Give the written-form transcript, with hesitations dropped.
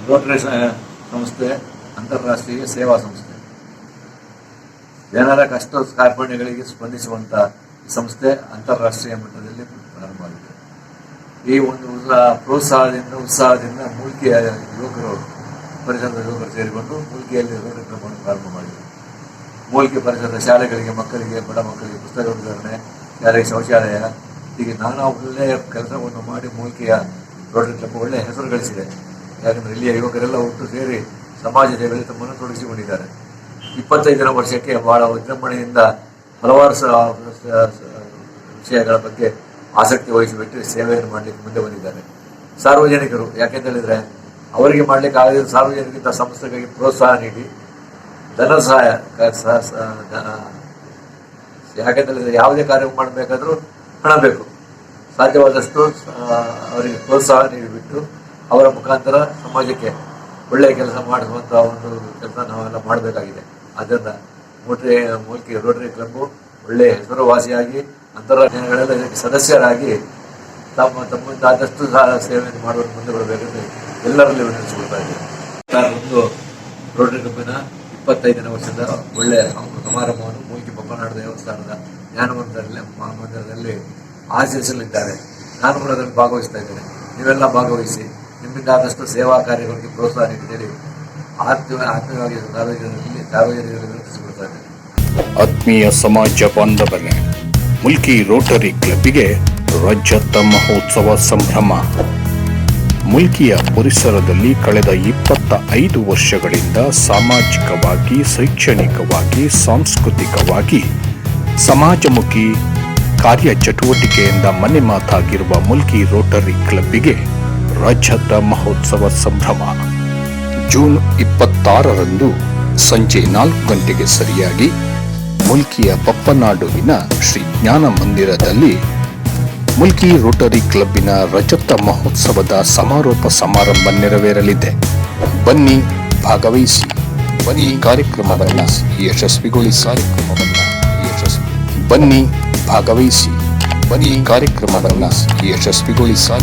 Rotary ಸಂಸ್ಥೆ ಅಂತಾರಾಷ್ಟ್ರೀಯ ಸೇವಾ ಸಂಸ್ಥೆ. ಜನರ ಕಷ್ಟ ಕಾರ್ಪಣ್ಯಗಳಿಗೆ ಸ್ಪಂದಿಸುವಂಥ ಸಂಸ್ಥೆ ಅಂತಾರಾಷ್ಟ್ರೀಯ ಮಟ್ಟದಲ್ಲಿ ಪ್ರಾರಂಭವಾಗಿದೆ. ಈ ಒಂದು ಉತ್ಸಾಹದಿಂದ ಮೂಲ್ಕಿಯ ಯುವಕರು ಪರಿಸರದ ಯುವಕರು ಸೇರಿಕೊಂಡು ಮೂಲ್ಕಿಯಲ್ಲಿ ರೋಟರಿ ಕ್ಲಬ್ಗಳನ್ನು ಪ್ರಾರಂಭ ಮಾಡಿದರು. ಮೂಲ್ಕಿ ಪರಿಸರದ ಶಾಲೆಗಳಿಗೆ, ಮಕ್ಕಳಿಗೆ, ಬಡ ಮಕ್ಕಳಿಗೆ ಪುಸ್ತಕ ವಿತರಣೆ, ಶಾಲೆಗೆ ಶೌಚಾಲಯ, ಹೀಗೆ ನಾನಾ ಒಳ್ಳೆಯ ಕೆಲಸವನ್ನು ಮಾಡಿ ಮೂಲ್ಕಿಯ ರೋಟರಿ ಕ್ಲಬ್ ಒಳ್ಳೆಯ ಹೆಸರು ಗಳಿಸಿದೆ. ಯಾಕಂದರೆ ಇಲ್ಲಿಯ ಯುವಕರೆಲ್ಲ ಒಟ್ಟು ಸೇರಿ ಸಮಾಜ ಸೇವೆಯಲ್ಲಿ ತಮ್ಮನ್ನು ತೊಡಗಿಸಿಕೊಂಡಿದ್ದಾರೆ. 25ನೇ ವರ್ಷಕ್ಕೆ ಬಹಳ ವಿಜೃಂಭಣೆಯಿಂದ ಹಲವಾರು ವಿಷಯಗಳ ಬಗ್ಗೆ ಆಸಕ್ತಿ ವಹಿಸಿಬಿಟ್ಟು ಸೇವೆಯನ್ನು ಮಾಡಲಿಕ್ಕೆ ಮುಂದೆ ಬಂದಿದ್ದಾರೆ. ಸಾರ್ವಜನಿಕರು ಯಾಕೆಂತ ಹೇಳಿದರೆ ಅವರಿಗೆ ಮಾಡಲಿಕ್ಕೆ ಆಗದ ಸಾರ್ವಜನಿಕ ಸಂಸ್ಥೆಗಳಿಗೆ ಪ್ರೋತ್ಸಾಹ ನೀಡಿ ಧನ ಸಹಾಯ, ಯಾಕೆಂತ ಹೇಳಿದರೆ ಯಾವುದೇ ಕಾರ್ಯ ಮಾಡಬೇಕಾದ್ರೂ ಹಣ ಬೇಕು. ಸಾಧ್ಯವಾದಷ್ಟು ಅವರಿಗೆ ಪ್ರೋತ್ಸಾಹ ನೀಡಿಬಿಟ್ಟು ಅವರ ಮುಖಾಂತರ ಸಮಾಜಕ್ಕೆ ಒಳ್ಳೆಯ ಕೆಲಸ ಮಾಡಿಸುವಂಥ ಒಂದು ಕೆಲಸ ನಾವೆಲ್ಲ ಮಾಡಬೇಕಾಗಿದೆ. ಅದನ್ನು ಮೂಲ್ಕಿ ರೋಟರಿ ಕ್ಲಬ್ಬು ಒಳ್ಳೆಯ ಹೆಸರುವಾಸಿಯಾಗಿ ಅಂತಾರಾಷ್ಟ್ರೀಯಗಳೆಲ್ಲ ಇದಕ್ಕೆ ಸದಸ್ಯರಾಗಿ ತಮ್ಮಿಂದ ಆದಷ್ಟು ಸೇವೆಯನ್ನು ಮಾಡುವುದು ಮುಂದೆ ಬರಬೇಕೆಂದು ಎಲ್ಲರಲ್ಲಿ ವಿನಂತಿಸಿಕೊಳ್ತಾ ಇದ್ದೇವೆ. ಒಂದು ರೋಟರಿ ಕ್ಲಬ್ಬಿನ 25ನೇ ವರ್ಷದ ಒಳ್ಳೆಯ ಸಮಾರಂಭವನ್ನು ಮೂಲ್ಕಿ ಬಪ್ಪನಾಡು ದೇವಸ್ಥಾನದ ಜ್ಞಾನಮಂದಿರದಲ್ಲಿ ಮಹಾಮಂದಿರದಲ್ಲಿ ಆಚರಿಸಲಿದ್ದಾರೆ. ನಾನು ಕೂಡ ಅದರಲ್ಲಿ ಭಾಗವಹಿಸ್ತಾ ಇದ್ದೇನೆ. ನೀವೆಲ್ಲ ಭಾಗವಹಿಸಿ ನಿಮ್ಮಿಂದ ಆದಷ್ಟು ಸೇವಾ ಕಾರ್ಯಗಳಿಗೆ ಪ್ರೋತ್ಸಾಹ ನೀಡಿ ಆತ್ಮೀಯವಾಗಿ ಸಾರ್ವಜನಿಕರಲ್ಲಿ ವಿನಂತಿಸಿಕೊಳ್ತಾ ಇದ್ದೇನೆ. ಆತ್ಮೀಯ ಸಮಾಜ ಬಾಂಧವರೇ, ಮೂಲ್ಕಿ ರೋಟರಿ ಕ್ಲಬ್ಬಿಗೆ ರಜತ ಮಹೋತ್ಸವ ಸಂಭ್ರಮ. ಮೂಲ್ಕಿಯ ಪರಿಸರದಲ್ಲಿ ಕಳೆದ 25 ವರ್ಷಗಳಿಂದ ಸಾಮಾಜಿಕವಾಗಿ, ಶೈಕ್ಷಣಿಕವಾಗಿ, ಸಾಂಸ್ಕೃತಿಕವಾಗಿ ಸಮಾಜಮುಖಿ ಕಾರ್ಯಚಟುವಟಿಕೆಯಿಂದ ಮನೆ ಮಾತಾಗಿರುವ ಮೂಲ್ಕಿ ರೋಟರಿ ಕ್ಲಬ್ಬಿಗೆ ರಜತ ಮಹೋತ್ಸವ ಸಂಭ್ರಮ. ಜೂನ್ 26ರಂದು ಸಂಜೆ 4 ಗಂಟೆಗೆ ಸರಿಯಾಗಿ ಮೂಲ್ಕಿಯ ಬಪ್ಪನಾಡುವಿನ ಶ್ರೀ ಜ್ಞಾನ ಮಂದಿರದಲ್ಲಿ ಮೂಲ್ಕಿ ರೋಟರಿ ಕ್ಲಬ್ಬಿನ ರಜತ ಮಹೋತ್ಸವದ ಸಮಾರೋಪ ಸಮಾರಂಭ ನೆರವೇರಲಿದೆ. ಬನ್ನಿ, ಭಾಗವಹಿಸಿ. ಬನ್ನಿ, ಕಾರ್ಯಕ್ರಮವನ್ನು ಯಶಸ್ವಿಗೊಳಿಸಿ. ಬನ್ನಿ, ಭಾಗವಹಿಸಿ. ಬನ್ನಿ, ಕಾರ್ಯಕ್ರಮವನ್ನು ಯಶಸ್ವಿಗೊಳಿಸಿ.